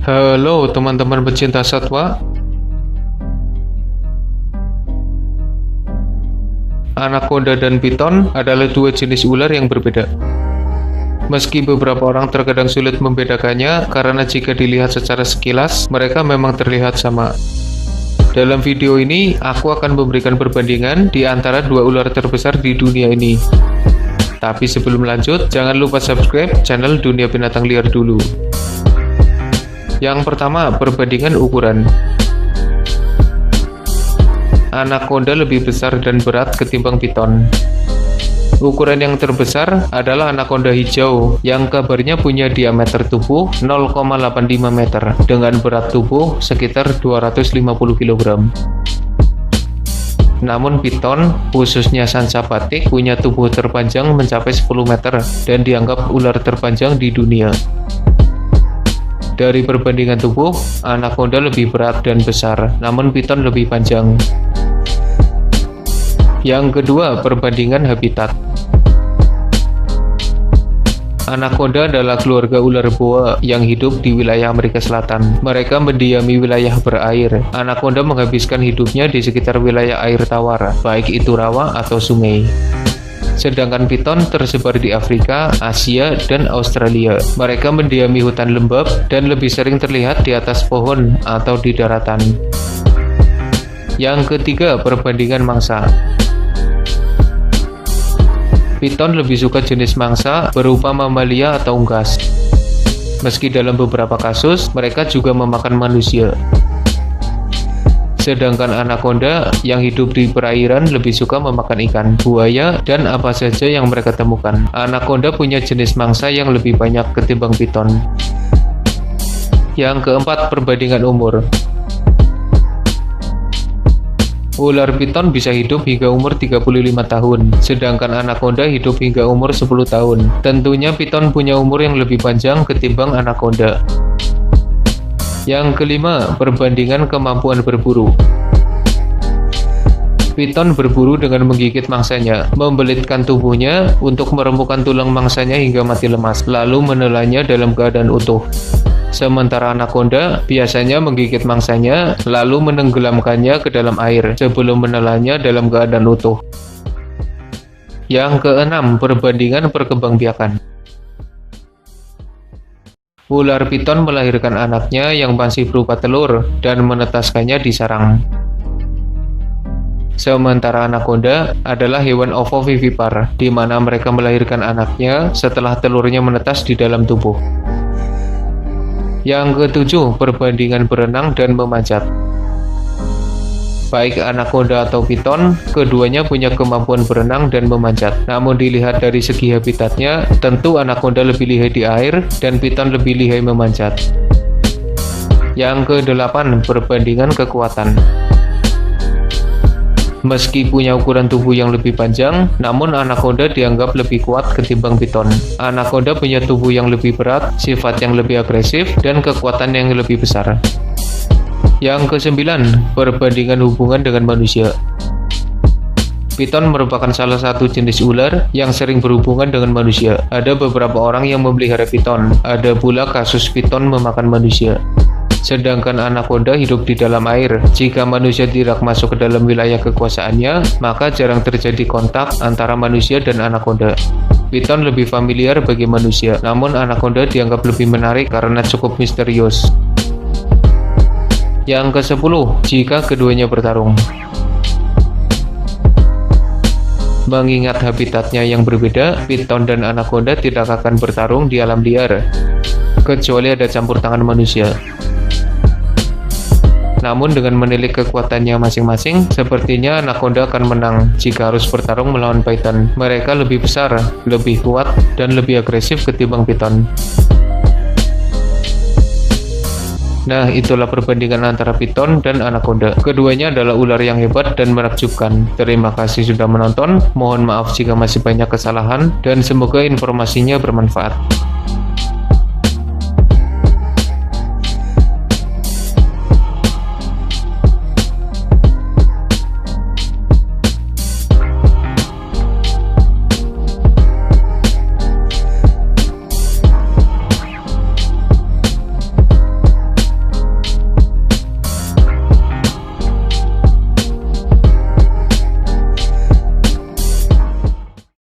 Halo teman-teman pecinta satwa. Anaconda dan piton adalah dua jenis ular yang berbeda. Meski beberapa orang terkadang sulit membedakannya karena jika dilihat secara sekilas, mereka memang terlihat sama. Dalam video ini, aku akan memberikan perbandingan di antara dua ular terbesar di dunia ini. Tapi sebelum lanjut, jangan lupa subscribe channel Dunia Binatang Liar dulu. Yang pertama, perbandingan ukuran. Anaconda lebih besar dan berat ketimbang piton. Ukuran yang terbesar adalah anaconda hijau yang kabarnya punya diameter tubuh 0,85 meter dengan berat tubuh sekitar 250 kg. Namun piton, khususnya Sansa batik, punya tubuh terpanjang mencapai 10 meter dan dianggap ular terpanjang di dunia. Dari perbandingan tubuh, anaconda lebih berat dan besar, namun piton lebih panjang. Yang kedua, perbandingan habitat. Anaconda adalah keluarga ular boa yang hidup di wilayah Amerika Selatan. Mereka mendiami wilayah berair. Anaconda menghabiskan hidupnya di sekitar wilayah air tawar, baik itu rawa atau sungai. Sedangkan piton tersebar di Afrika, Asia, dan Australia. Mereka mendiami hutan lembab dan lebih sering terlihat di atas pohon atau di daratan. Yang ketiga, perbandingan mangsa. Piton lebih suka jenis mangsa berupa mamalia atau unggas. Meski dalam beberapa kasus, mereka juga memakan manusia. Sedangkan anaconda yang hidup di perairan lebih suka memakan ikan, buaya, dan apa saja yang mereka temukan. Anaconda punya jenis mangsa yang lebih banyak ketimbang piton. Yang keempat, perbandingan umur. Ular piton bisa hidup hingga umur 35 tahun, sedangkan anaconda hidup hingga umur 10 tahun. Tentunya piton punya umur yang lebih panjang ketimbang anaconda. Yang kelima, perbandingan kemampuan berburu. Piton berburu dengan menggigit mangsanya, membelitkan tubuhnya untuk meremukkan tulang mangsanya hingga mati lemas, lalu menelannya dalam keadaan utuh. Sementara anaconda biasanya menggigit mangsanya, lalu menenggelamkannya ke dalam air sebelum menelannya dalam keadaan utuh. Yang keenam, perbandingan perkembangbiakan. Ular piton melahirkan anaknya yang masih berupa telur dan menetaskannya di sarang. Sementara anaconda adalah hewan ovovivipar, di mana mereka melahirkan anaknya setelah telurnya menetas di dalam tubuh. Yang ketujuh, perbandingan berenang dan memanjat. Baik anaconda atau piton, keduanya punya kemampuan berenang dan memanjat. Namun dilihat dari segi habitatnya, tentu anaconda lebih lihai di air dan piton lebih lihai memanjat. Yang kedelapan, perbandingan kekuatan. Meski punya ukuran tubuh yang lebih panjang, namun anaconda dianggap lebih kuat ketimbang piton. Anaconda punya tubuh yang lebih berat, sifat yang lebih agresif, dan kekuatan yang lebih besar. Yang kesembilan, perbandingan hubungan dengan manusia. Piton merupakan salah satu jenis ular yang sering berhubungan dengan manusia. Ada beberapa orang yang memelihara piton. Ada pula kasus piton memakan manusia. Sedangkan anaconda hidup di dalam air. Jika manusia tidak masuk ke dalam wilayah kekuasaannya, maka jarang terjadi kontak antara manusia dan anaconda. Piton lebih familiar bagi manusia, namun anaconda dianggap lebih menarik karena cukup misterius. Yang ke-10, jika keduanya bertarung. Mengingat habitatnya yang berbeda, piton dan anaconda tidak akan bertarung di alam liar, kecuali ada campur tangan manusia. Namun dengan menilik kekuatannya masing-masing, sepertinya anaconda akan menang jika harus bertarung melawan python. Mereka lebih besar, lebih kuat, dan lebih agresif ketimbang piton. Nah, itulah perbandingan antara piton dan anaconda. Keduanya adalah ular yang hebat dan menakjubkan. Terima kasih sudah menonton. Mohon maaf jika masih banyak kesalahan, dan semoga informasinya bermanfaat.